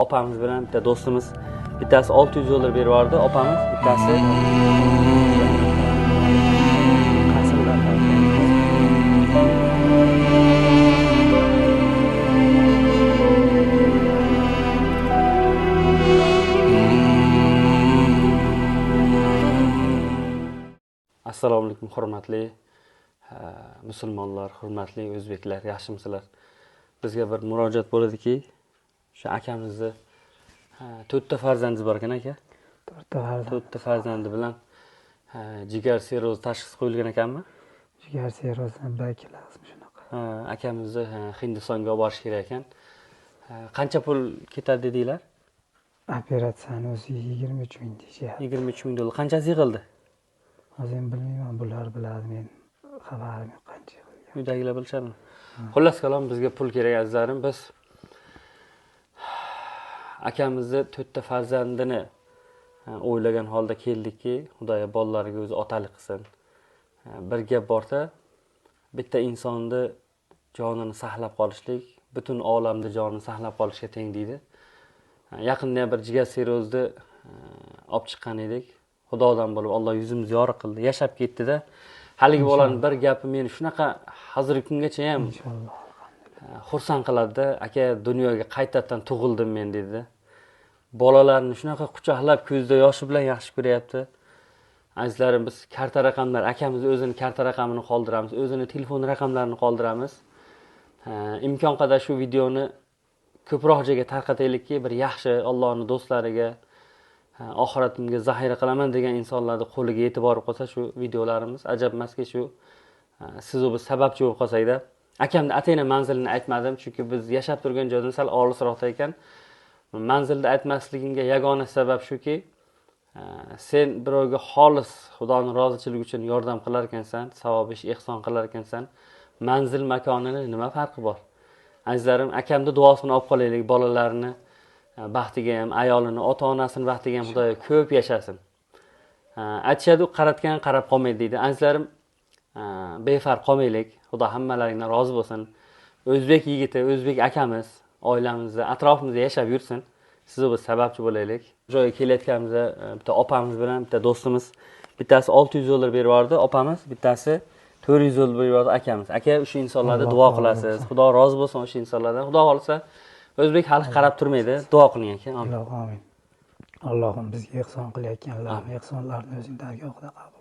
Opamiz bilan bitta do'stimiz, bittasi 600 dollar berib yubordi, opamiz, bittasi Assalomu alaykum hurmatli musulmonlar, hurmatli o'zbeklar, yaxshimisizlar? Bizga bir murojaat bo'ladiki, o'sha akamizni 4 ta farzandi bor ekan aka. 4 ta farzandi bilan jigar sirozi tashxisi qo'yilgan ekanmi? Jigar sirozidan balki lazım shunaqa. Akamizni Hindistonga olib borish kerak ekan. Qancha pul ketadi dedinglar? Operatsiyani o'zi 23 ming deyishyapti. 23 ming dollar. Qanchasi yig'ildi? Hozir men bilmayman, bular biladi, men xabarim yo'q qancha yig'ilgan. Uydagilar bilishadimi? Xullas kalom, bizga pul kerak azizlarim. Biz akamizni 4 ta farzandini o'ylagan holda keldikki, Xudoya bolalariga o'zi otalik qilsin. Bir gap borda, bitta insonni jonini saqlab qolishlik butun olamda jonini saqlab qolishga teng deydi. Yaqinda bir jigar sirozni olib chiqqan edik. Xudodan bo'lib Alloh yuzimizni yorug' qildi, yashab ketdi-da. Haligi bolaning bir gapi meni shunaqa hozirgi kungacha ham Inshaalloh. xursand qiladi-da. Aka, dunyoga qaytadan tug'ildim men dedi. Bolalarni shunaqa quchoqlab ko'zda yoshi bilan yaxshi ko'ryapti. Azizlarim, biz karta raqamlar, akamiz o'zini karta raqamini qoldiramiz, o'zini telefon raqamlarini qoldiramiz. Imkon qadar shu videoni ko'proq joyga tarqataylikki, bir yaxshi Allohning do'stlariga, oxiratimga zaxira qilaman degan insonlarning qo'liga yetib borib qolsa shu videolarimiz, ajab emaski, shu siz biz sababchi bo'lib qolsak-da. Akamning atayna manzilini aytmadim, chunki biz yashab turgan joydan sal olisroqda ekan. Manzilni aytmasligimga yagona sabab shuki, sen birovga xolis Xudoning roziligi uchun yordam qilar ekansan, savob ish ehson qilar ekansan, manzil makonini nima farqi bor? Azizlarim, akamning duosini olib qolaylik, bolalarini baxtiga ham, ayolini, ota-onasini baxtiga ham Xudoya ko'p yashasin. Aytishadi, qaratgan qarab qolmaydi deydi. Azizlarim, befarq qolmaylik. Xudo hammalaringdan rozi bo'lsin. O'zbek yigiti, o'zbek akamiz oilamizda, atrofimizda yashab yursin. Siz biz sababchi bo'laylik. Joyga kelayotganimizda bitta opamiz bilan bitta do'stimiz, bittasi 600 dollar berib yubordi, opamiz, bittasi 400 dollar berib yubordi akamiz. Aka, o'sha insonlarga duo qilasiz. Xudo rozi bo'lsin o'sha insonlardan. Xudo xolisa o'zbek xalqi qarab turmaydi. Duo qiling aka. Allohim bizga ehson qilayotganlar, ehsonlarni o'zing dargohida qabul